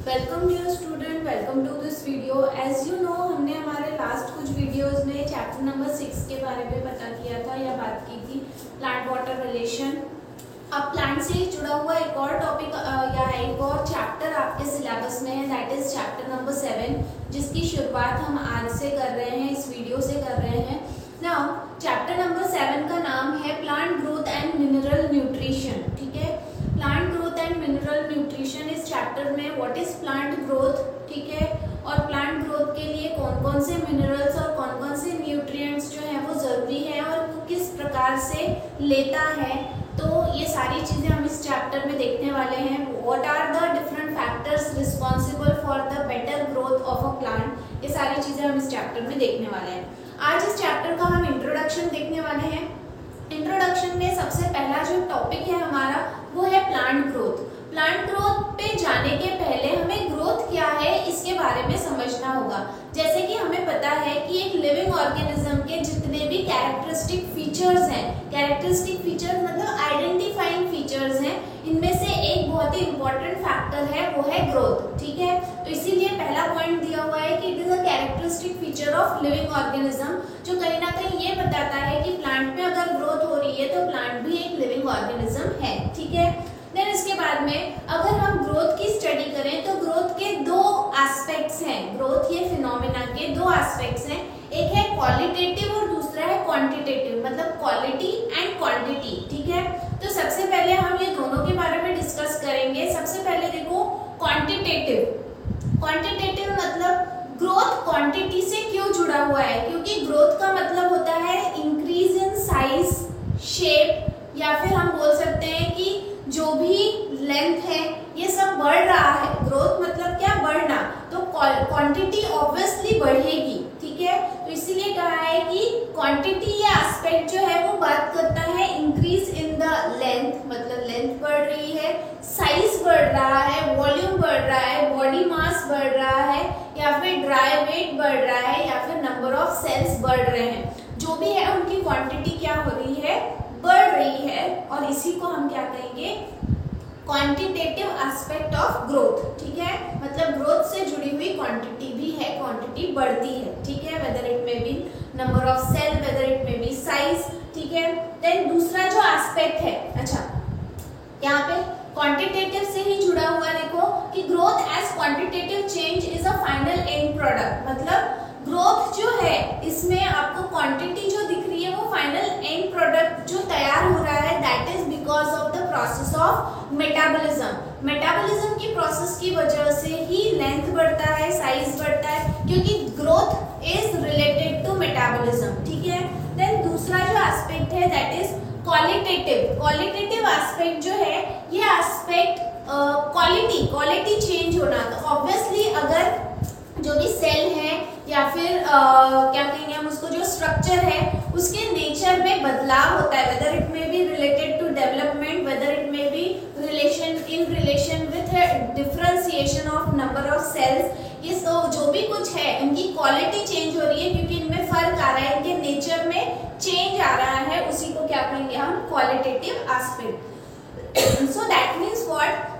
Welcome dear student, welcome to this video. As you know, हमने हमारे last कुछ videos में चैप्टर नंबर 6 के बारे में पता किया था या बात की थी, प्लांट वाटर रिलेशन। अब प्लांट से जुड़ा हुआ एक और टॉपिक या एक और चैप्टर आपके सिलेबस में है, दैट इज चैप्टर नंबर 7, जिसकी शुरुआत हम आज से कर रहे हैं, इस वीडियो से कर रहे हैं। नाउ चैप्टर नंबर 7 का नाम है plant growth and mineral nutrition. ठीक है, plant growth and mineral nutrition. इस चैप्टर में व्हाट इज प्लांट ग्रोथ, ठीक है, और प्लांट ग्रोथ के लिए कौन कौन से मिनरल्स और कौन कौन से न्यूट्रिएंट्स जो है वो जरूरी है और वो किस प्रकार से लेता है, तो ये सारी चीजें हम इस चैप्टर में देखने वाले हैं। What are the different factors responsible for the better growth of a plant, ये सारी चीजें हम इस चैप्टर में देखने वाले हैं। आज इस चैप्टर का हम इंट्रोडक्शन देखने वाले हैं। इंट्रोडक्शन में सबसे पहला जो टॉपिक है हमारा वो है प्लांट ग्रोथ। प्लांट ग्रोथ पे जाने के पहले हमें ग्रोथ क्या है इसके बारे में समझना होगा। जैसे कि हमें पता है कि एक लिविंग ऑर्गेनिज्म के जितने भी कैरेक्टरिस्टिक फीचर्स हैं, कैरेक्टरिस्टिक फीचर्स मतलब आइडेंटिफाइंग फीचर्स हैं, इनमें से एक बहुत ही इंपॉर्टेंट फैक्टर है, वो है ग्रोथ। ठीक है, तो इसीलिए पहला पॉइंट दिया हुआ है कि it is a characteristic feature of living organism, जो कहीं ना कहीं ये बताता है कि प्लांट में अगर ग्रोथ हो रही है तो प्लांट भी एक लिविंग ऑर्गेनिज्म है। ठीक है, देन इसके बाद में अगर हम ग्रोथ की स्टडी करें तो ग्रोथ के दो एस्पेक्ट्स हैं। ग्रोथ ये फिनोमेना के दो एस्पेक्ट्स हैं, एक है क्वालिटेटिव और दूसरा है क्वांटिटेटिव, मतलब क्वालिटी एंड क्वांटिटी। ठीक है, तो सबसे पहले हम ये दोनों के बारे में डिस्कस करेंगे। सबसे पहले देखो क्वांटिटेटिव। क्वांटिटेटिव मतलब ग्रोथ क्वांटिटी से क्यों जुड़ा हुआ है, क्योंकि ग्रोथ का मतलब होता है इंक्रीज इन साइज, शेप, या फिर हम बोल सकते हैं कि जो भी लेंथ है ये सब बढ़ रहा है। ग्रोथ मतलब क्या, बढ़ना, तो क्वांटिटी ऑब्वियसली बढ़ेगी। ठीक है, तो इसीलिए कहा है कि क्वांटिटी या एस्पेक्ट जो है वो बात करता है इंक्रीज इन द लेंथ, मतलब लेंथ बढ़ रही है, साइज बढ़ रहा है, वॉल्यूम बढ़ रहा है, बॉडी मास बढ़ रहा है, या फिर ड्राई वेट बढ़ रहा है, या फिर नंबर ऑफ सेल्स बढ़ रहे हैं। जो भी है उनकी क्वांटिटी क्या हो रही है, बढ़ रही है, और इसी को हम क्या कहेंगे, क्वांटिटेटिव एस्पेक्ट ऑफ ग्रोथ। ठीक है, मतलब ग्रोथ से जुड़ी हुई क्वांटिटी भी है, क्वांटिटी बढ़ती है। ठीक है, whether it may be number of cell, whether it may be size. ठीक है, देन दूसरा जो एस्पेक्ट है, अच्छा यहाँ पे क्वांटिटेटिव से ही जुड़ा हुआ देखो कि growth as quantitative change is a final end product, मतलब ग्रोथ जो है इसमें आपको क्वांटिटी जो दिख रही है वो फाइनल एंड प्रोडक्ट जो तैयार हो रहा है, that is because of the process of metabolism. Metabolism की प्रोसेस की वजह से ही लेंथ बढ़ता है, साइज बढ़ता है, क्योंकि growth is related to metabolism. ठीक है, देन दूसरा जो एस्पेक्ट है that is qualitative. Qualitative aspect जो है ये एस्पेक्ट क्वालिटी चेंज होना, तो ऑब्वियसली अगर जो भी सेल है या फिर क्या कहेंगे हम उसको, जो स्ट्रक्चर है उसके नेचर में बदलाव होता है, whether it may be related to development, whether it may be relation with differentiation of number of cells, ये जो भी कुछ है इनकी क्वालिटी चेंज हो रही है क्योंकि इनमें फर्क आ रहा है, इनके नेचर में चेंज आ रहा है, उसी को क्या कहेंगे हम, qualitative aspect. So that means what,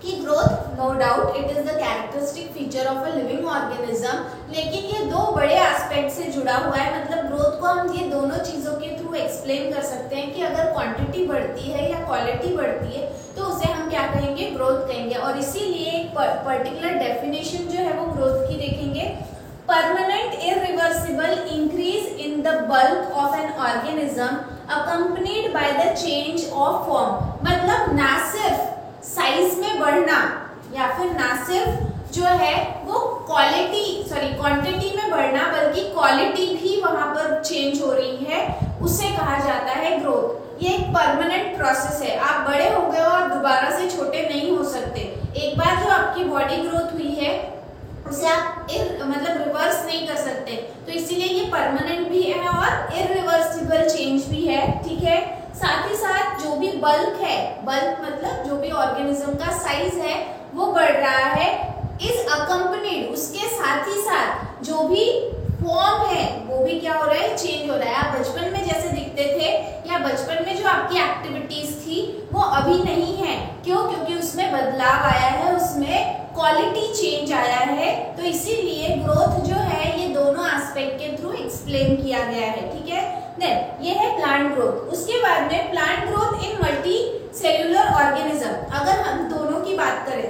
कि growth no doubt it is the characteristic feature of a living organism, लेकिन ये दो बड़े एस्पेक्ट से जुड़ा हुआ है। मतलब ग्रोथ को हम ये दोनों चीजों के थ्रू एक्सप्लेन कर सकते हैं कि अगर क्वांटिटी बढ़ती है या क्वालिटी बढ़ती है तो उसे हम क्या कहेंगे, ग्रोथ कहेंगे। और इसीलिए एक पर्टिकुलर डेफिनेशन जो है वो ग्रोथ की देखेंगे, permanent irreversible increase in the bulk of an organism accompanied by the change of form, मतलब ना सिर्फ साइज में बढ़ना या फिर ना सिर्फ जो है वो क्वांटिटी में बढ़ना, बल्कि क्वालिटी भी वहां पर चेंज हो रही है, उसे कहा जाता है ग्रोथ। ये एक परमानेंट प्रोसेस है, आप बड़े हो गए हो और दोबारा से छोटे नहीं हो सकते। एक बार जो आपकी बॉडी ग्रोथ हुई है उसे आप मतलब रिवर्स नहीं कर सकते, तो इसीलिए ये परमानेंट भी है और इरिवर्सिबल चेंज भी है। ठीक है, साथ ही साथ जो भी बल्क है, बल्क मतलब जो भी ऑर्गेनिज्म का साइज है वो बढ़ रहा है, इज अकम्पनीड, उसके साथ ही साथ जो भी फॉर्म है वो भी क्या हो रहा है, चेंज हो रहा है। आप बचपन में जैसे दिखते थे या बचपन में जो आपकी एक्टिविटीज थी वो अभी नहीं है, क्यों, क्योंकि उसमें बदलाव आया है, उसमें क्वालिटी चेंज आया है, तो इसीलिए ग्रोथ जो है ये दोनों एस्पेक्ट के थ्रू एक्सप्लेन किया गया है, ठीक है। देन ये है प्लांट ग्रोथ। उसके बाद में plant growth in multi cellular organism. अगर हम दोनों की बात करें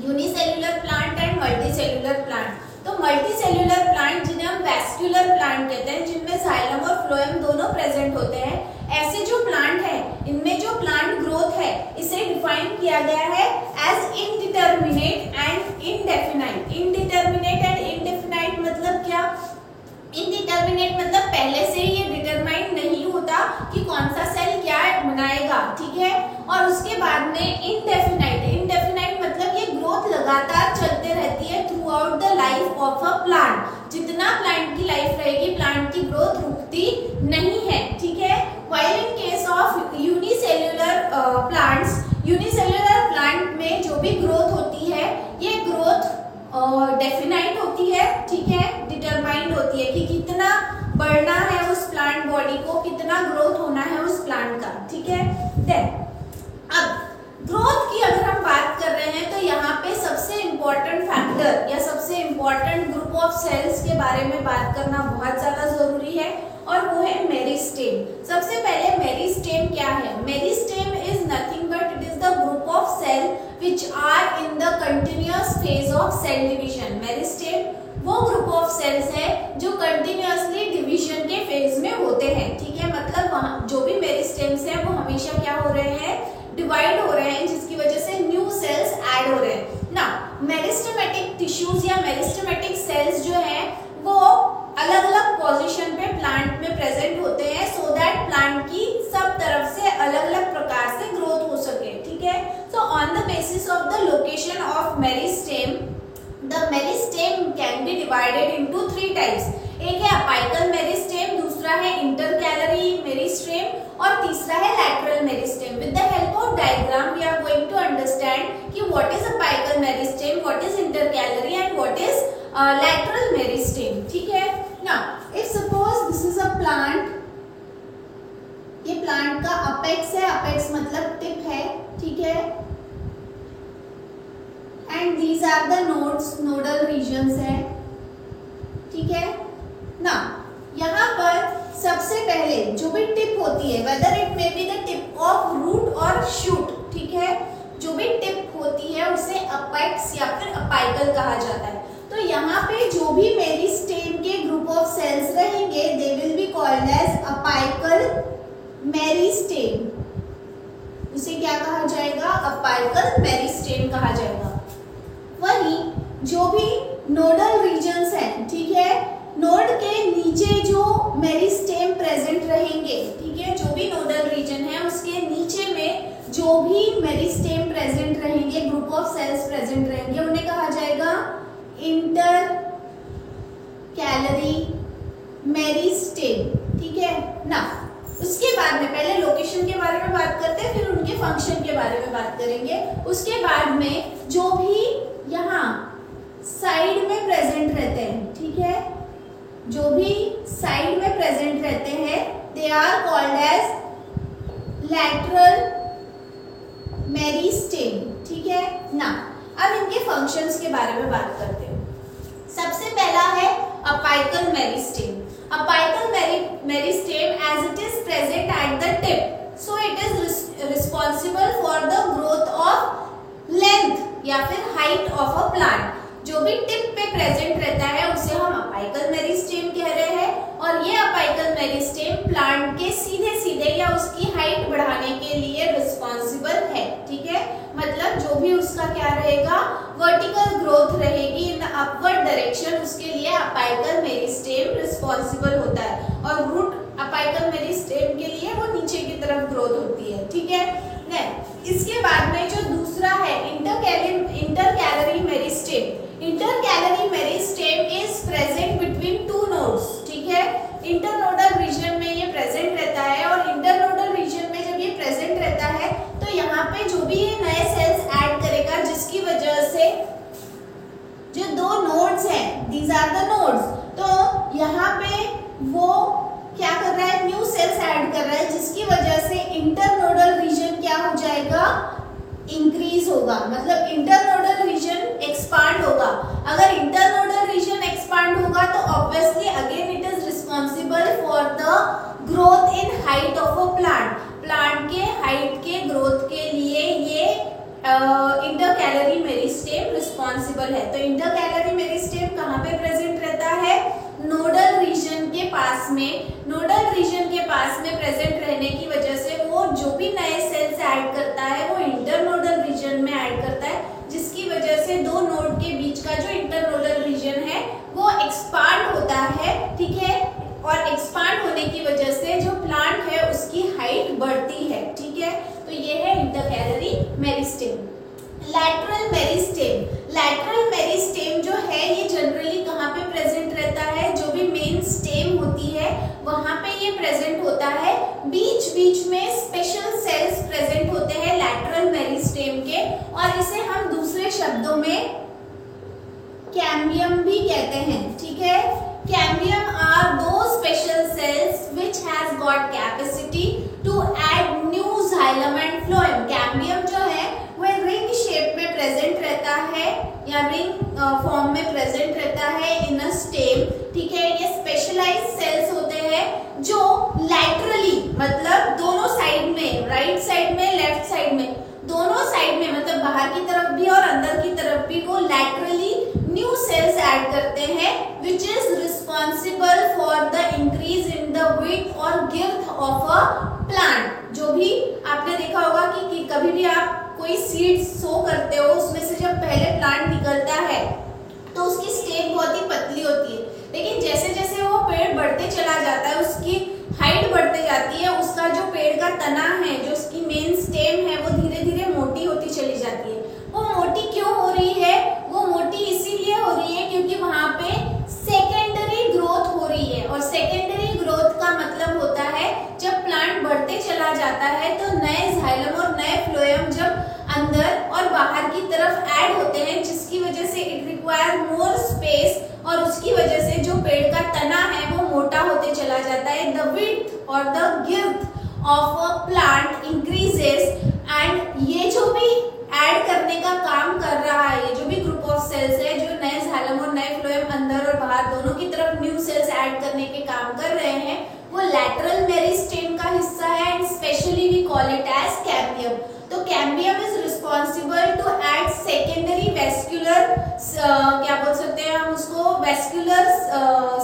unicellular plant and multi cellular plant, तो मल्टी सेल्यूलर प्लांट जिन्हें हम वैस्कुलर प्लांट कहते हैं, जिनमें जाइलम और फ्लोएम दोनों प्रेजेंट होते हैं, ऐसे जो प्लांट है इनमें जो प्लांट ग्रोथ है इसे डिफाइन किया गया है as indeterminate and indefinite. Indeterminate and indefinite मतलब क्या? इनडिटरमिनेट मतलब पहले से ही ये डिटरमाइन नहीं होता कि कौन सा सेल क्या बनाएगा, ठीक है। और उसके बाद में इनडेफिनाइट। इनडेफिनाइट मतलब ये ग्रोथ लगातार चलते रहती है through out the life of a plant. जितना प्लांट की लाइफ रहेगी प्लांट की ग्रोथ रुकती नहीं है, ठीक है। While in case of unicellular plants, unicellular plant में जो भी ग्रोथ होती है ये ग्रोथ डेफिनाइट होती है, ठीक है, डिटरमाइंड होती है कि कितना बढ़ना है उस प्लांट बॉडी को, कितना ग्रोथ होना है उस प्लांट का, ठीक है। देन अब ग्रोथ की अगर हम बात कर रहे हैं तो यहाँ पे सबसे इम्पोर्टेंट फैक्टर या सबसे इम्पोर्टेंट ग्रुप ऑफ सेल्स के बारे में बात करना बहुत ज्यादा जरूरी है, और वो है मेरिस्टेम। सबसे पहले मेरिस्टेम क्या है? Meristem is nothing but it is the group of cell which are in the continuous phase of cell division। Meristem वो ग्रुप ऑफ सेल्स है जो कंटिन्यूअसली डिवीजन के फेज में होते हैं, ठीक है। मतलब वहाँ जो भी मेरिस्टेम्स हैं वो हमेशा क्या हो रहे हैं? डिवाइड हो रहे हैं, जिसकी वजह से न्यू सेल्स ऐड हो रहे हैं ना। मेरिस्टेमेटिक टिश्यूज या मेरिस्टेमेटिक सेल्स जो है वो अलग अलग पोजीशन पे प्लांट में प्रेजेंट होते हैं, सो दैट प्लांट की सब तरफ से अलग अलग प्रकार से ग्रोथ हो सके, ठीक है। So on the basis of the location of meristem, the meristem can be divided into three types। एक है apical meristem, दूसरा है intercalary meristem और तीसरा है lateral meristem। With the help of diagram we are going to understand कि what is apical meristem, what is intercalary and what is lateral meristem, ठीक है। Now if suppose this is a plant, ये plant का apex है, apex मतलब tip है, ठीक है। And these are the nodes, nodal regions है, ठीक है ना। यहाँ पर सबसे पहले जो भी टिप होती है, whether it may be the tip of root और शूट, ठीक है, जो भी टिप होती है उसे अपेक्स या फिर अपाइकल कहा जाता है। तो यहाँ पे जो भी मेरिस्टेम के ग्रुप ऑफ सेल्स रहेंगे they will be called as apical meristem. उसे क्या कहा जाएगा? अपाइकल मेरिस्टेम कहा जाएगा। वहीं जो भी नोडल रीजन्स हैं, ठीक है, नोड के नीचे जो मेरिस्टेम प्रेजेंट रहेंगे, ठीक है, जो भी नोडल रीजन है उसके नीचे में जो भी मेरिस्टेम प्रेजेंट रहेंगे, ग्रुप ऑफ सेल्स प्रेजेंट रहेंगे, उन्हें कहा जाएगा इंटर कैलरी मेरिस्टेम, ठीक है ना। उसके बाद में पहले लोकेशन के बारे में बात करते हैं, फिर उनके फंक्शन के बारे में बात करेंगे। उसके बाद में जो भी यहाँ साइड में प्रेजेंट रहते हैं, ठीक है, जो भी साइड में प्रेजेंट रहते हैं they are called as lateral meristem, ठीक है ना। अब इनके फंक्शंस के बारे में बात करते हैं। सबसे पहला है apical meristem. Apical meristem as it is present at the tip, so it is responsible for the growth of length या फिर height of a plant। जो भी टिप पे प्रेजेंट रहता है उसे हम अपाइकल मेरिस्टेम कह रहे हैं, और ये अपाइकल मेरिस्टेम प्लांट के सीधे सीधे या उसकी हाइट बढ़ाने के लिए रिस्पॉन्सिबल है, ठीक है। मतलब जो भी उसका क्या रहेगा, वर्टिकल ग्रोथ रहेगी इन अपवर्ड डायरेक्शन, उसके लिए अपाइकल मेरिस्टेम रिस्पॉन्सिबल होता है, और रूट अपाइकल मेरिस्टेम के लिए वो नीचे की तरफ ग्रोथ होती है, ठीक है। इसके बाद में जो दूसरा है intercalary meristem. Intercalary meristem is present between two nodes, ठीक है। इंटरनोडल रीजन में ये प्रेजेंट रहता है, और इंटरनोडल रीजन में जब ये प्रेजेंट रहता है तो यहाँ पे जो भी ये नए सेल्स ऐड करेगा, जिसकी वजह से जो दो नोड्स हैं, दीज आर द नोड्स, तो यहाँ पे वो क्या कर रहा है, न्यू सेल्स ऐड कर रहा है, जिसकी वजह से इंटरनोडल रीजन क्या हो जाएगा, इंक्रीज होगा। मतलब इंटरनोडल रीजन रिस्पॉन्सिबल है। तो इंटरकैलरी मेरिस्टेम कहाँ पे प्रेजेंट रहता है? नोडल रीजन के पास में। नोडल रीजन के पास में प्रेजेंट रहने की वजह से वो जो भी नए सेल्स ऐड करता है वो इंटरनोडल रीजन में ऐड करता है, जिसकी वजह से दो नोड के बीच का जो इंटरनोडल रीजन है वो एक्सपांड होता है, ठीक है, और एक्सपांड होने की वजह से जो प्लांट है उसकी हाइट बढ़ती है, ठीक है। तो ये है intercalary meristem. Lateral meristem, lateral meristem जो है ये जनरली कहाँ पे प्रेजेंट रहता है? जो भी मेन स्टेम होती है वहां पे ये प्रेजेंट होता है। बीच बीच में स्पेशल सेल्स प्रेजेंट होते हैं लैटरल मेरिस्टेम के, और इसे हम दूसरे शब्दों में कैम्बियम भी कहते हैं, ठीक है। कैम्बियम आर दो special cells which has got capacity to add new xylem and phloem. Cambium जो है वह रिंग शेप में प्रेजेंट रहता है या रिंग फॉर्म में प्रेजेंट रहता है इन अ स्टेम, ठीक है। ये स्पेशलाइज्ड सेल्स होते हैं जो लैटरली मतलब दोनों साइड में, राइट साइड में, लेफ्ट साइड में, दोनों साइड में मतलब बाहर की तरफ भी और अंदर की तरफ भी वो लैटरली न्यू सेल्स ऐड करते हैं which is responsible for the increase in the width और girth of a plant। जो भी आपने देखा होगा कि कभी भी आप कोई सीड सो करते हो, उसमें से जब पहले प्लांट निकलता है तो उसकी स्टेम बहुत ही पतली होती है, लेकिन जैसे जैसे वो पेड़ बढ़ते चला जाता है उसकी हाइट बढ़ते जाती है, उसका जो पेड़ का तना है, जो उसकी मेन स्टेम है, वो धीरे धीरे मोटी होती चली जाती है। वो मोटी क्यों हो रही है? वो मोटी इसीलिए हो रही है क्योंकि वहां पे सेकेंडरी ग्रोथ हो रही है, और सेकेंडरी ग्रोथ का मतलब होता है जब प्लांट बढ़ते चला जाता है तो नए जाइलम और नए फ्लोएम जब अंदर और बाहर की तरफ ऐड होते हैं, जिसकी वजह से इट रिक्वायर मोर स्पेस, और उसकी वजह से जो पेड़ का तना है वो मोटा होते चला जाता है। द विड्थ और the girth of a plant increases, and ये जो भी ऐड करने का काम कर रहा है, ये जो भी ग्रुप ऑफ सेल्स है जो नए जाइलम और नए फ्लोएम अंदर और बाहर दोनों की तरफ न्यू सेल्स ऐड करने के काम कर रहे हैं, वो लैटरल मेरिस्टेम का हिस्सा है, and specially we call it as cambium. तो cambium is responsible to add secondary vascular, क्या बोल सकते हैं हम उसको, वेस्कुलर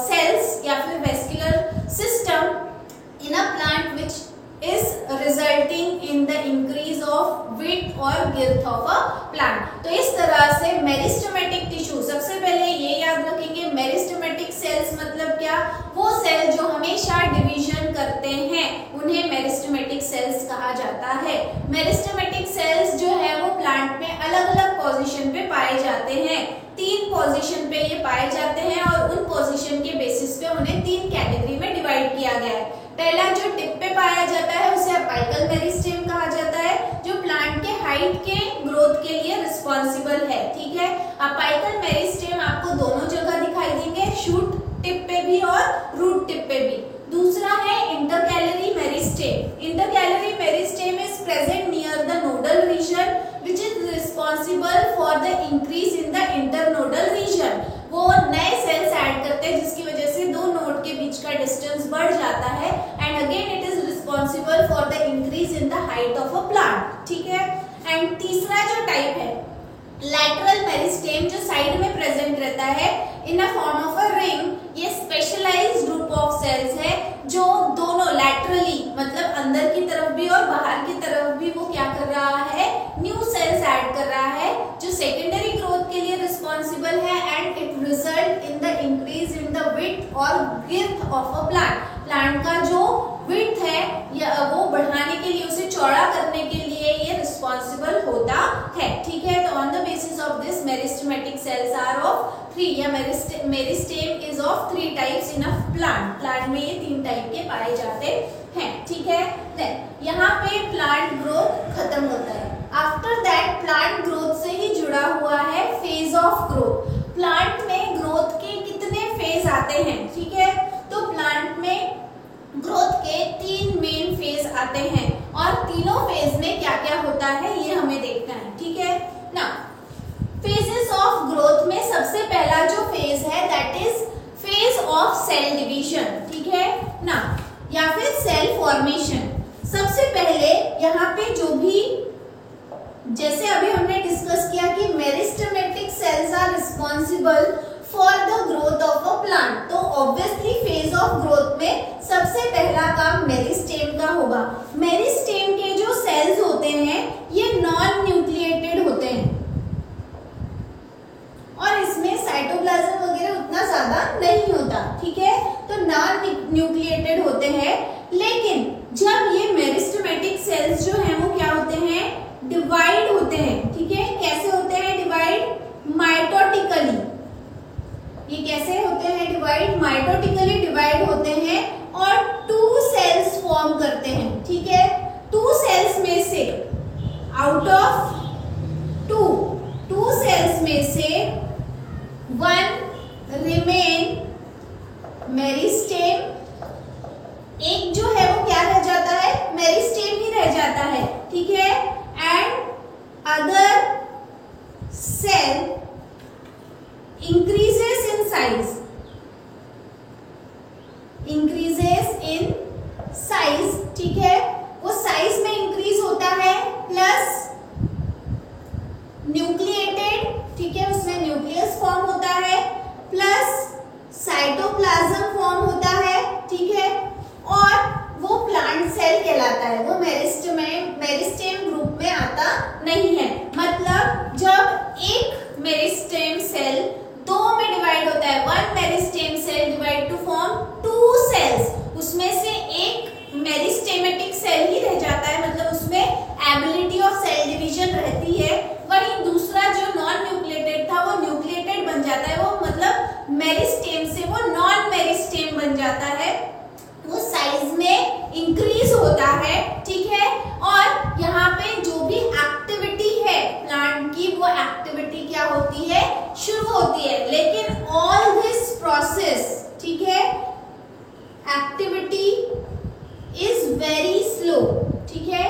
सेल्स या फिर vascular system in a plant which is resulting in the increase of width और girth of a plant। तो इस तरह से मेरिस्टेमेटिक टिश्यू, सबसे पहले ये याद रखेंगे मेरिस्टेमेटिक सेल्स मतलब क्या? वो सेल जो हमेशा डिवीजन करते हैं उन्हें मेरिस्टेमेटिक सेल्स कहा जाता है। मेरिस्टेमेटिक सेल्स जो है वो प्लांट में अलग अलग पोजीशन पे पाए जाते हैं, 3 पोजीशन पे ये पाए जाते हैं, और उन पोजीशन के बेसिस पे उन्हें 3 कैटेगरी में डिवाइड किया गया है। पहला जो टिप पे पाया जाता है उसे अपाइकल मेरिस्टेम कहा जाता है, जो प्लांट के हाइट के ग्रोथ के लिए रिस्पॉन्सिबल है, ठीक है। अपाइकल मेरिस्टेम आपको दोनों जगह दिखाई देंगे, शूट टिप पे भी और रूट टिप पे भी। दूसरा है intercalary meristem. Intercalary meristem is present near the nodal region which is responsible for the increase in the internodal region। वो नए सेल्स ऐड करते हैं जिसकी वजह से दो नोड के बीच का डिस्टेंस बढ़ जाता है, and again it is responsible for the increase in the height of a plant, ठीक है। एंड तीसरा जो टाइप है लैटरल मेरिस्टेम, जो साइड में प्रेजेंट रहता है in a form of a ring, ये स्पेशलाइज्ड ग्रुप ऑफ सेल्स है जो दोनों लैटरली मतलब अंदर की तरफ भी और बाहर की तरफ भी वो क्या कर रहा है, न्यू सेल्स ऐड कर रहा है, जो सेकेंडरी ग्रोथ के लिए रिस्पॉन्सिबल है, and it result in the increase in the width और गिर्थ ऑफ अ प्लांट। प्लांट का जो विड्थ है या वो बढ़ाने के लिए, उसे चौड़ा करने के लिए ये रिस्पॉन्सिबल होता है, ठीक है। तो on the basis of this meristematic cells are of 3 या meristem is of 3 types in a plant. Plant में ये 3 टाइप के पाए जाते हैं, ठीक है। देन यहाँ पे प्लांट ग्रोथ खत्म होता है। आफ्टर दैट प्लांट ग्रोथ से ही जुड़ा हुआ है फेज ऑफ ग्रोथ। प्लांट में ग्रोथ के कितने फेज आते हैं, ठीक है। तो प्लांट में ग्रोथ के 3 मेन फेज आते हैं, और तीनों फेज में क्या क्या होता है ये हमें देखना है, ठीक है ना। फेजेस ऑफ ग्रोथ में सबसे पहला जो फेज है that is phase of cell division, ठीक है ना, या फिर सेल फॉर्मेशन। सबसे पहले यहाँ पे जो भी, जैसे अभी हमने डिस्कस किया कि meristematic cells responsible for the growth of a plant. तो ऑब्वियसली फेज ऑफ ग्रोथ में सबसे पहला काम मेरिस्टेम का होगा। मेरिस्टेम के जो सेल्स होते हैं ये नॉन न्यूक्लिएटेड होते हैं और इसमें साइटोप्लाज्म वगैरह उतना ज्यादा नहीं होता, ठीक है। तो नॉन न्यूक्लिएटेड होते हैं, लेकिन जब ये मेरिस्टेमेटिक सेल्स जो हैं वो क्या होते हैं, डिवाइड होते हैं, ठीक है। कैसे होते हैं डिवाइड? माइटोटिकली। ये कैसे होते हैं डिवाइड? माइटोटिकली डिवाइड होते हैं और 2 सेल्स फॉर्म करते हैं, ठीक है। 2 सेल्स में से आउट ऑफ 2 सेल्स में से 1 रिमेन मेरिस्टेम। एक जो है वो क्या रह जाता है? मेरिस्टेम ही रह जाता है, ठीक है। And other cell increases in size, ठीक है। वो साइज में इंक्रीज होता है, प्लस न्यूक्लिएटेड, ठीक है, उसमें न्यूक्लियस फॉर्म होता है, प्लस साइटोप्लाज्म फॉर्म होता है, ठीक है। और वो प्लांट सेल कहलाता है, वो मेरिस्टेम ग्रुप में आता नहीं है। मतलब जब एक मेरिस्टेम सेल 2 में डिवाइड होता है, 1 meristem cell divide to form 2 cells, उसमें से एक मेरिस्टेमेटिक सेल ही रह जाता है, मतलब उसमें एबिलिटी ऑफ सेल डिवीजन रहती है। वहीं दूसरा जो नॉन न्यूक्लिएटेड था वो न्यूक्लिएटेड बन जाता है, वो मतलब मेरिस्टेम से वो नॉन मेरिस्टेम बन जाता है, वो साइज में इंक्रीज होता है, ठीक है। और यहाँ पे जो भी एक्टिविटी है प्लांट की, वो एक्टिविटी क्या होती है? शुरू होती है। लेकिन ऑल दिस प्रोसेस, ठीक है, एक्टिविटी इज वेरी स्लो, ठीक है,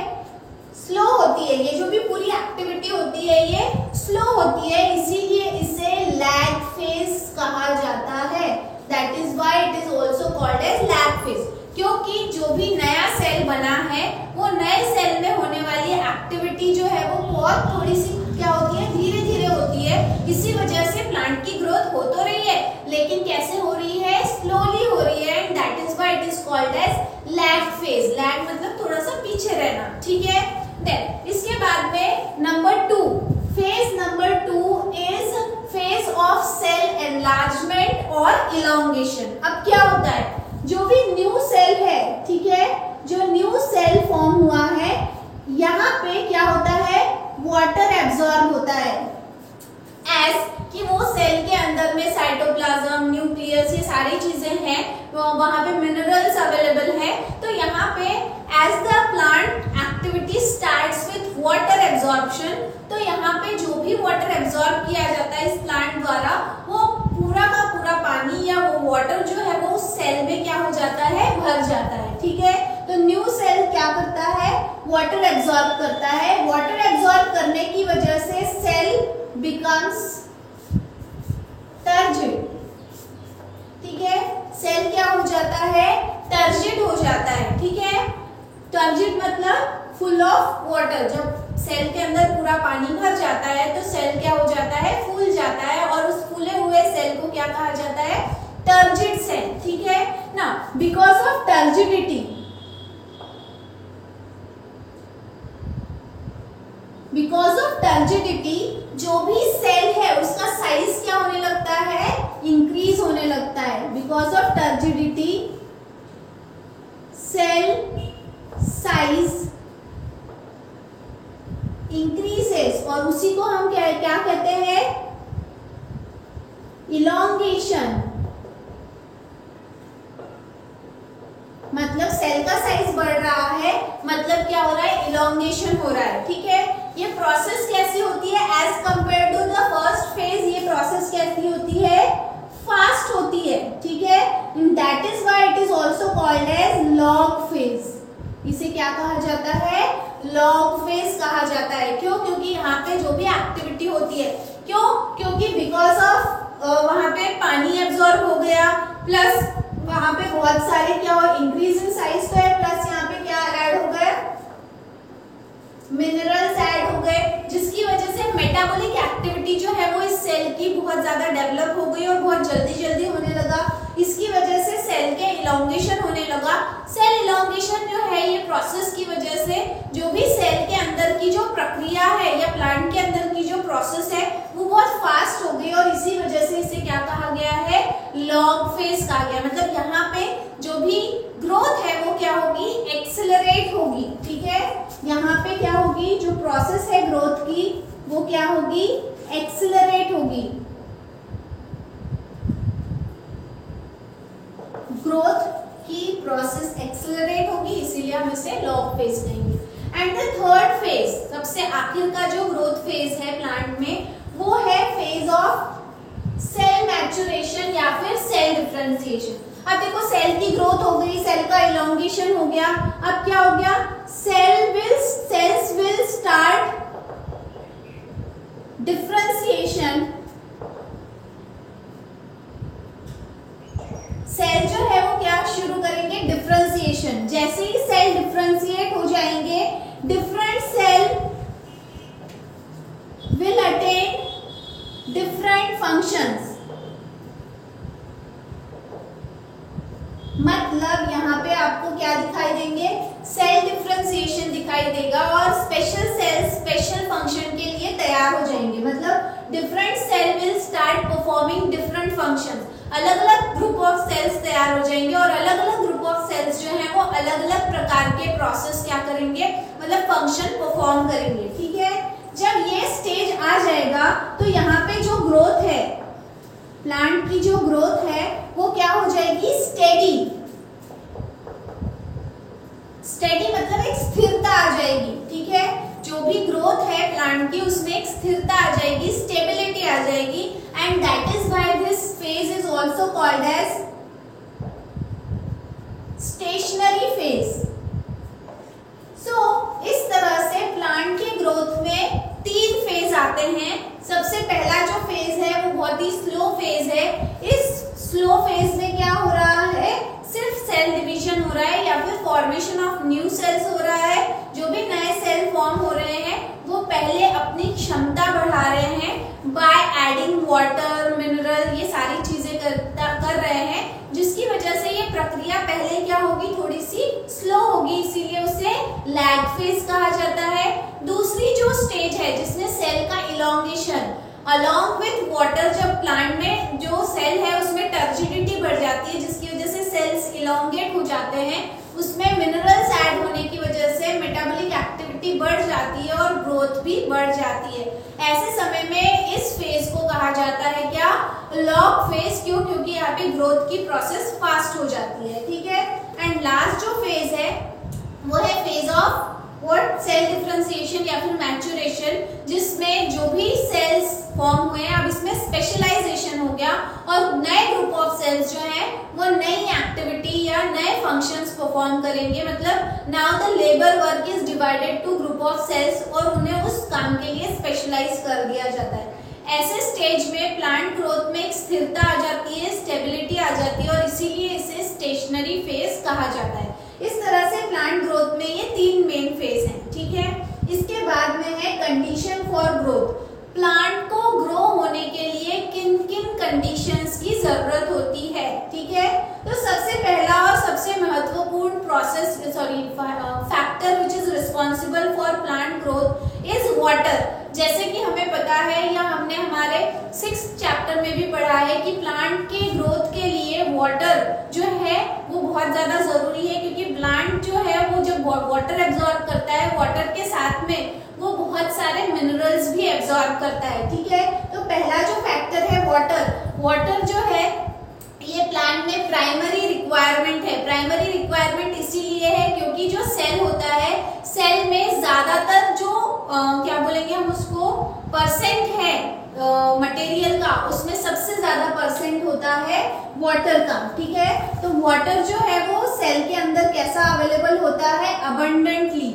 स्लो होती है। ये जो भी पूरी एक्टिविटी होती है ये स्लो होती है, इसीलिए इसे लैग फेज कहा जाता है। That is why it is also called as lag phase, क्योंकि जो भी नया सेल बना है वो नए सेल में होने वाली एक्टिविटी जो है वो बहुत थोड़ी सी क्या होती है, धीरे धीरे होती है। इसी वजह से प्लांट की ग्रोथ हो तो रही है, लेकिन कैसे हो रही है? स्लोली हो रही है, and that is why it is called as lag phase. Lag मतलब थोड़ा सा पीछे रहना, ठीक है। देन इसके बाद में number 2, phase number 2 is phase of cell enlargement और इलॉन्गेशन। अब क्या होता है, जो भी न्यू सेल है, ठीक है, जो न्यू सेल फॉर्म हुआ है, यहाँ पे क्या होता है? वाटर एब्जॉर्ब होता है। एज कि वो सेल के अंदर में साइटोप्लाज्म, न्यूक्लियस, ये सारी चीजें हैं, वहां पे मिनरल्स अवेलेबल है। तो यहाँ पे as the plant activity starts with water absorption, तो यहाँ पे जो भी वाटर एब्जॉर्ब किया जाता है इस प्लांट द्वारा, वो पूरा का पूरा पानी या वो वाटर जो है वो उस सेल में क्या हो जाता है? भर जाता है, ठीक है। तो न्यू सेल क्या करता है? वाटर एब्जॉर्ब करता है। वाटर एब्जॉर्ब करने की वजह से सेल बिकम्स टर्जिड, ठीक है। सेल क्या हो जाता है? टर्जिड हो जाता है, ठीक है। टर्जिड मतलब फुल ऑफ वाटर। जब सेल के अंदर पूरा पानी भर जाता है तो सेल क्या हो जाता है? फूल जाता है, और उस फूले हुए सेल को क्या कहा जाता है? टर्जिड सेल, ठीक है ना। बिकॉज ऑफ टर्जिडिटी, जो भी सेल है उसका साइज क्या होने लगता है? इंक्रीज होने लगता है। Because of turgidity cell size increases, और उसी को हम क्या कहते हैं? इलॉन्गेशन। मतलब सेल का साइज बढ़ रहा है, मतलब क्या हो रहा है? इलॉन्गेशन हो रहा है, ठीक है। ये प्रोसेस कैसी होती है? As compare to the first phase ये प्रोसेस कैसी होती है? फास्ट होती है, ठीक है। That is why it is also called as log phase. इसे क्या कहा जाता है? लॉग फेज कहा जाता है। क्यों? क्योंकि यहाँ पे जो भी एक्टिविटी होती है, क्यों? क्योंकि बिकॉज ऑफ वहां पे पानी एब्जॉर्ब हो गया, प्लस वहां पे बहुत सारे क्या हो? इंक्रीज इन साइज तो है, प्लस यहाँ पे क्या ऐड हो गए? मिनरल्स ऐड हो गए, जिसकी वजह से मेटाबॉलिक एक्टिविटी जो है वो इस सेल की बहुत बहुत ज्यादा डेवलप हो गई और बहुत जल्दी जल्दी होने लगा। इसकी वजह से सेल के इलोंगेशन होने लगा। सेल इलोंगेशन जो है ये प्रोसेस की वजह से जो भी सेल के अंदर की जो प्रक्रिया है या प्लांट के अंदर की जो प्रोसेस है वो बहुत फास्ट हो गई और इसी वजह से इसे क्या कहा गया है, लॉग फेज कहा गया। मतलब यहाँ पे जो भी ग्रोथ है वो क्या होगी, एक्सेलरेट होगी। ठीक है, यहाँ पे क्या होगी, जो प्रोसेस है ग्रोथ की वो क्या होगी, एक्सेलरेट होगी। ग्रोथ की प्रोसेस एक्सेलरेट होगी, इसीलिए हम इसे लॉग फेज कहेंगे। एंड द थर्ड फेज, सबसे आखिर का जो ग्रोथ फेज है प्लांट में, वो है फेज ऑफ सेल मैच्योरेशन या फिर सेल डिफरेंशिएशन। अब देखो सेल की ग्रोथ हो गई, सेल का इलोंगेशन हो गया, अब क्या हो गया, cells will start differentiation. Cell जो है वो क्या शुरू करेंगे, डिफरेंशिएशन। जैसे ही सेल डिफरेंशिएट हो जाएंगे, different cell will attain different functions. मतलब यहाँ पे आपको क्या दिखाई देंगे, सेल डिफरेंशिएशन दिखाई देगा और स्पेशल सेल स्पेशल फंक्शन के लिए तैयार हो जाएंगे। मतलब different cell will start performing different functions. अलग अलग ग्रुप ऑफ सेल्स तैयार हो जाएंगे और अलग अलग ग्रुप ऑफ सेल्स जो है वो अलग अलग प्रकार के प्रोसेस क्या करेंगे, मतलब फंक्शन परफॉर्म करेंगे। ठीक है, जब ये स्टेज आ जाएगा तो यहाँ पे जो ग्रोथ है, प्लांट की जो ग्रोथ है वो क्या हो जाएगी, स्टेडी। स्टेडी मतलब एक स्थिरता आ जाएगी। ठीक है, जो भी ग्रोथ है प्लांट की उसमें एक स्थिरता आ जाएगी, स्टेबिलिटी आ जाएगी। And that is why this phase is also called as stationary phase. So इस तरह से प्लांट के ग्रोथ में 3 फेज आते हैं। सबसे पहला जो फेज है वो बहुत ही स्लो फेज है। इस स्लो फेज में क्या हो रहा है, सिर्फ सेल डिवीजन हो रहा है या फिर फॉर्मेशन ऑफ न्यू सेल्स हो रहा है। जो भी नए सेल फॉर्म हो रहे हैं वो पहले अपनी क्षमता बढ़ा रहे हैं बाय एडिंग वाटर, मिनरल, ये सारी चीजें कर रहे हैं, जिसकी वजह से ये प्रक्रिया पहले क्या होगी, थोड़ी सी स्लो होगी, इसीलिए उसे लैग फेज कहा जाता है। दूसरी जो स्टेज है जिसमें सेल का इलोंगेशन अलॉन्ग विथ वाटर, जब प्लांट में जो सेल है उसमें टर्जिडिटी बढ़ जाती है जिसकी वजह से सेल्स इलोंगेट हो जाते हैं, उसमें मिनरल्स ऐड होने की वजह से मेटाबॉलिक एक्टिविटी बढ़ जाती है और ग्रोथ भी बढ़ जाती है। ऐसे समय में इस फेज को कहा जाता है क्या, लॉग फेज। क्यों, क्योंकि यहाँ पे ग्रोथ की प्रोसेस फास्ट हो जाती है। ठीक है, एंड लास्ट जो फेज है वो है phase of what, cell differentiation या फिर मैच्योरेशन, जिसमें जो भी सेल्स फॉर्म हुए हैं अब इसमें स्पेशलाइजेशन हो गया और नए ग्रुप ऑफ सेल्स जो हैं वो नई एक्टिविटी या नए फंक्शंस परफॉर्म करेंगे। मतलब now the labour work is divided to group of cells और उन्हें उस काम के लिए स्पेशलाइज कर दिया जाता है। ऐसे स्टेज में प्लांट ग्रोथ में एक स्थिरता आ जाती है, स्टेबिलिटी आ जाती है और इसीलिए इसे स्टेशनरी फेज कहा जाता है। इस तरह से प्लांट ग्रोथ में ये 3 मेन फेज हैं। ठीक है, इसके बाद में है कंडीशन फॉर ग्रोथ। प्लांट को ग्रो होने के लिए किन किन कंडीशंस की जरूरत होती है। ठीक है, तो सबसे पहला और सबसे महत्वपूर्ण factor which is responsible for plant growth is water. जैसे कि हमें पता है या हमने हमारे 6th चैप्टर में भी पढ़ा है कि प्लांट के ग्रोथ के लिए वाटर जो है वो बहुत ज्यादा जरूरी है, क्योंकि प्लांट जो है वो जब वाटर एब्जॉर्ब करता है, वाटर के साथ में वो बहुत सारे मिनरल्स भी एब्जॉर्ब करता है। ठीक है, तो पहला जो फैक्टर है वाटर। वाटर जो है ये प्लांट में प्राइमरी रिक्वायरमेंट है। प्राइमरी रिक्वायरमेंट इसीलिए है क्योंकि जो सेल होता है, सेल में ज्यादातर जो क्या बोलेंगे हम उसको, परसेंट है मटेरियल का, उसमें सबसे ज्यादा परसेंट होता है वाटर का। ठीक है, तो वाटर जो है वो सेल के अंदर कैसा अवेलेबल होता है, अबंडेंटली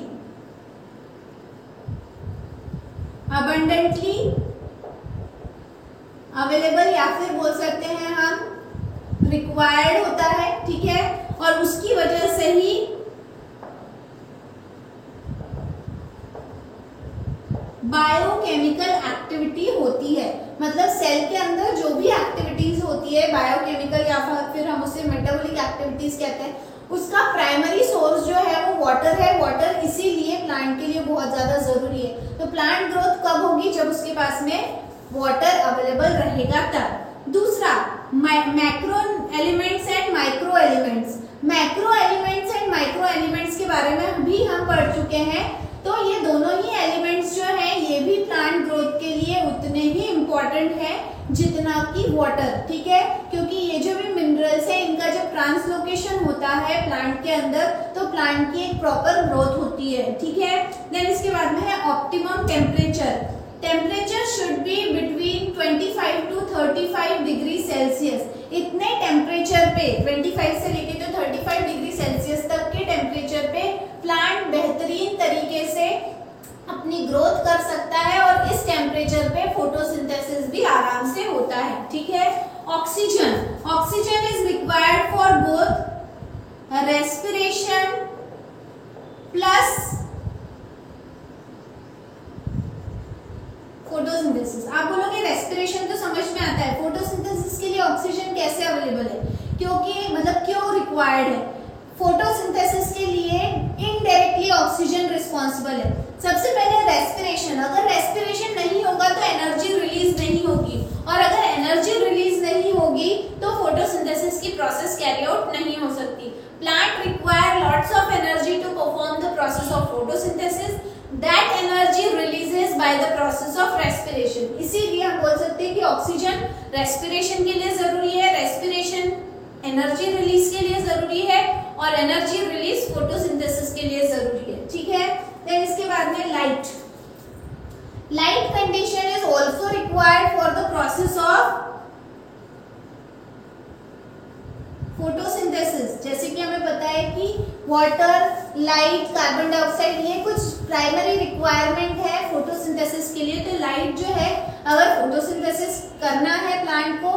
अवेलेबल या फिर बोल सकते हैं हम रिक्वायर्ड होता है। ठीक है, और उसकी वजह से ही बायोकेमिकल एक्टिविटी होती है। मतलब सेल के अंदर जो भी एक्टिविटीज होती है बायोकेमिकल या फिर हम उसे मेटाबॉलिक एक्टिविटीज कहते हैं, उसका प्राइमरी सोर्स जो है वो वाटर है। वाटर इसीलिए प्लांट के लिए बहुत ज्यादा जरूरी है। तो प्लांट ग्रोथ कब होगी? जब उसके पास में वाटर अवेलेबल रहेगा तब। दूसरा, macro elements and micro elements. Macro elements and micro elements के बारे में भी हम पढ़ चुके हैं। तो ये दोनों ही एलिमेंट्स जो है ये भी प्लांट ग्रोथ के लिए उतने ही इम्पोर्टेंट है जितना कि वाटर, ठीक है। क्योंकि ये जो भी मिनरल्स है इनका जब ट्रांसलोकेशन होता है प्लांट के अंदर तो प्लांट की एक प्रॉपर ग्रोथ होती है, ठीक है। देन इसके बाद में है optimum temperature. Temperature should be between 25 to 35 degree Celsius. इतने टेम्परेचर पे 25 से लेके तो 35 डिग्री सेल्सियस तक के टेम्परेचर पे प्लांट बेहतरीन तरीके से अपनी ग्रोथ कर सकता है और इस टेम्परेचर पे फोटोसिंथेसिस भी आराम से होता है, ठीक है। Oxygen, oxygen is required for both respiration plus photosynthesis. आप बोलोगे रेस्पिरेशन तो समझ में आता है, फोटोसिंथेसिस के लिए ऑक्सीजन कैसे अवेलेबल है? क्योंकि मतलब क्यों रिक्वायर्ड है? फोटोसिंथेसिस के लिए इनडायरेक्टली ऑक्सीजन रिस्पॉन्सिबल है। सबसे पहले रेस्पिरेशन, अगर रेस्पिरेशन नहीं होगा तो एनर्जी रिलीज नहीं होगी और अगर एनर्जी रिलीज नहीं होगी तो फोटोसिंथेसिस की प्रोसेस कैरी आउट नहीं हो सकती। Plant require lots of energy to perform the process of photosynthesis. That energy releases by the process of respiration. इसीलिए हम बोल सकते हैं कि ऑक्सीजन रेस्पिरेशन के लिए जरूरी है, रेस्पिरेशन एनर्जी रिलीज के लिए जरूरी है और एनर्जी रिलीज फोटोसिंथेसिस के लिए जरूरी है, ठीक है। देन इसके बाद में light. Light condition is also required for the process of photosynthesis. जैसे कि हमें पता है कि वाटर, लाइट, कार्बन डाइऑक्साइड ये कुछ प्राइमरी रिक्वायरमेंट है फोटोसिंथेसिस के लिए। तो लाइट जो है, अगर फोटोसिंथेसिस करना है प्लांट को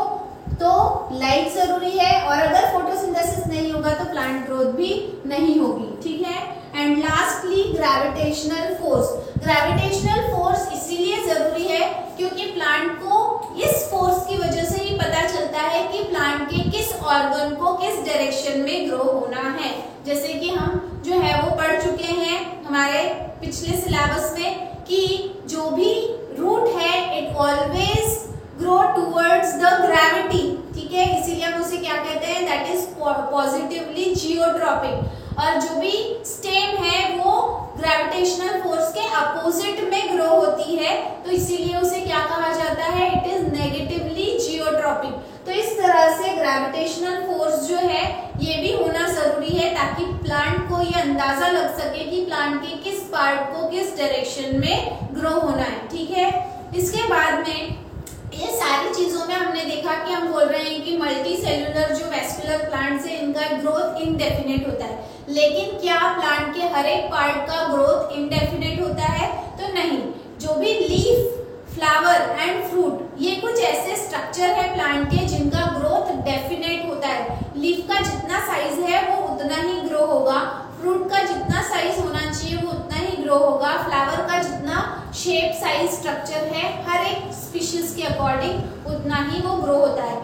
तो लाइट जरूरी है और अगर फोटोसिंथेसिस नहीं होगा तो प्लांट ग्रोथ भी नहीं होगी, ठीक है। And lastly gravitational force. Gravitational force इसीलिए जरूरी है क्योंकि प्लांट को इस फोर्स की वजह से ही पता चलता है कि प्लांट के किस ऑर्गन को किस डायरेक्शन में ग्रो होना है। जैसे कि हम जो है वो पढ़ चुके हैं हमारे पिछले सिलेबस में कि जो भी रूट है it always grow towards the gravity, ठीक है। इसीलिए हम उसे क्या कहते हैं? That is positively geotropic. और जो भी स्टेम है वो ग्रेविटेशनल फोर्स के अपोजिट में ग्रो होती है तो इसीलिए उसे क्या कहा जाता है? It is negatively geotropic. तो इस तरह से ग्रेविटेशनल फोर्स जो है ये भी होना जरूरी है ताकि प्लांट को ये अंदाजा लग सके कि प्लांट के किस पार्ट को किस डायरेक्शन में ग्रो होना है, ठीक है। इसके बाद में ये सारी चीजों में हमने देखा कि हम बोल रहे हैं कि मल्टी सेलुलर जो वेस्कुलर प्लांट्स है इनका ग्रोथ इनडेफिनेट होता है, लेकिन क्या प्लांट के हर एक पार्ट का ग्रोथ इनडेफिनेट होता है? तो नहीं। जो भी लीफ, फ्लावर एंड फ्रूट ये कुछ ऐसे स्ट्रक्चर है प्लांट के जिनका ग्रोथ डेफिनेट होता है। लीफ का जितना साइज है वो उतना ही ग्रो होगा, फ्रूट का जितना साइज होना चाहिए वो उतना ही ग्रो होगा, फ्लावर का जितना शेप, साइज, स्ट्रक्चर है हर एक स्पीशीज के अकॉर्डिंग उतना ही वो ग्रो होता है।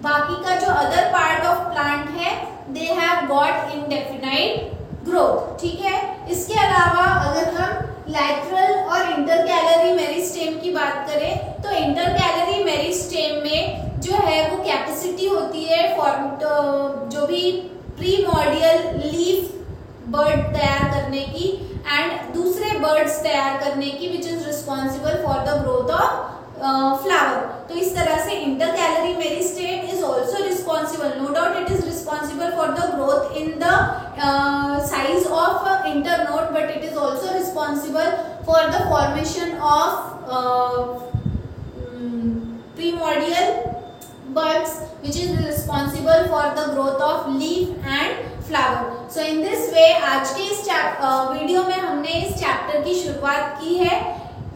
बाकी का जो अदर पार्ट ऑफ प्लांट है they have got indefinite growth, ठीक है। इसके अलावा अगर हम लैटरल और इंटरकैलरी मेरिस्टेम की बात करें तो इंटरकैलरी मेरिस्टेम में जो है वो कैपेसिटी होती है जो भी प्रीमोर्डियल लीफ बर्ड तैयार करने की एंड दूसरे बर्ड्स तैयार करने की which is responsible for the growth of flower. तो इस तरह से intercalary meristem is also responsible, no doubt it is responsible for the growth in the size of internode, but it is also responsible for the formation of primordial buds which is responsible for the growth of leaf and flower. So in this way आज के इस video में हमने इस chapter की शुरुआत की है।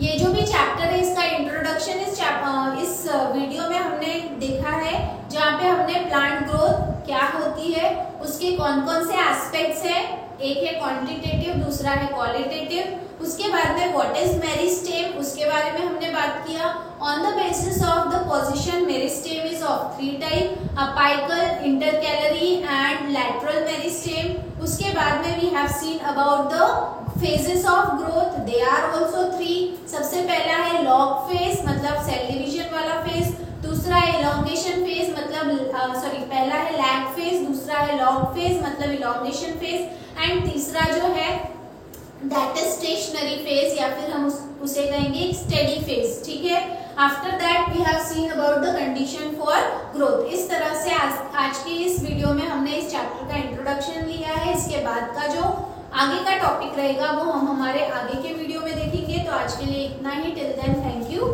ये जो भी चैप्टर है इसका इंट्रोडक्शन इस वीडियो में हमने देखा है जहाँ पे हमने प्लांट ग्रोथ क्या होती है, उसके कौन कौन से एस्पेक्ट्स हैं, एक है क्वांटिटेटिव, दूसरा है क्वालिटेटिव। उसके बाद में व्हाट इज मेरिस्टेम, उसके बारे में हमने बात किया। On the basis of the position meristem is of 3 type, apical, intercalary and lateral meristem. उसके बाद में we have seen about the phases of growth, they are also 3। सबसे पहला है log phase मतलब सेल डिवीजन वाला फेज, दूसरा है elongation phase मतलब पहला है lag phase, दूसरा है log phase मतलब elongation phase, एंड तीसरा जो है that is stationary phase या फिर हम उसे कहेंगे steady phase, ठीक है। After that we have seen about the condition for growth. इस तरह से आज की इस वीडियो में हमने इस चैप्टर का इंट्रोडक्शन लिया है। इसके बाद का जो आगे का टॉपिक रहेगा वो हम हमारे आगे के वीडियो में देखेंगे। तो आज के लिए इतना ही। Till then thank you.